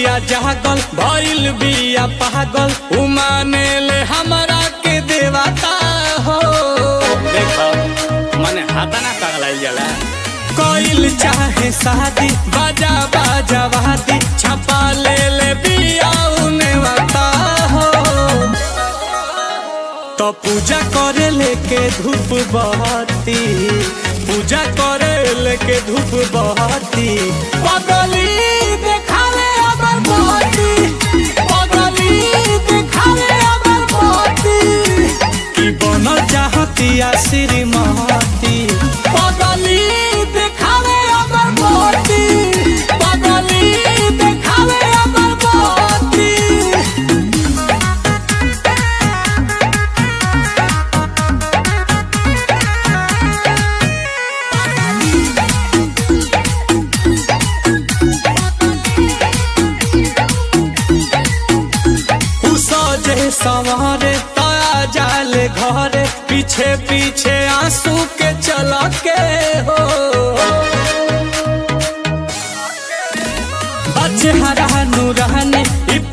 बिया जागल भइल बिया पागल उमाने ले हमरा के देवता हो। देखो मने हाथा ना पगलाइल जाला। कोइल चाहे शादी बाजा बाजा वादी छपा ले बिया उनेवता हो। तो पूजा करे लेके धूप बहती, पूजा करे लेके धूप बहती पगली देखावे अगर बहती, पगली देखावे अगर बहती कि बनल चाहती श्रीमती। पगली देखावे अगर बहती, पगली देखावे अगर बहती। सवारे ताया जाले घरे पीछे पीछे आंसू के चला के हो। अच्छे हरा नूरानी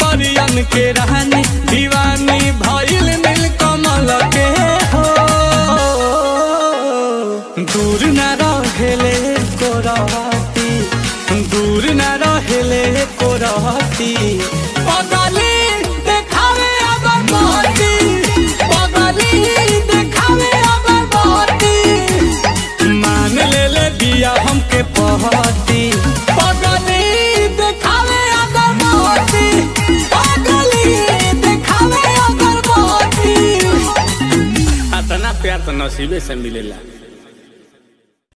परियन के रहनी दीवानी भइल नील कमल के हो। दूर न रहेले को रहती, दूर न रहेले को रहती पगली देखावे अगर बहती, पगली देखावे अगर बहती मान ले बिया हमके पहती। पगली देखावे अगर बहती, पगली देखावे अगर बहती। इतना प्यार तो नसीबे से मिलेला।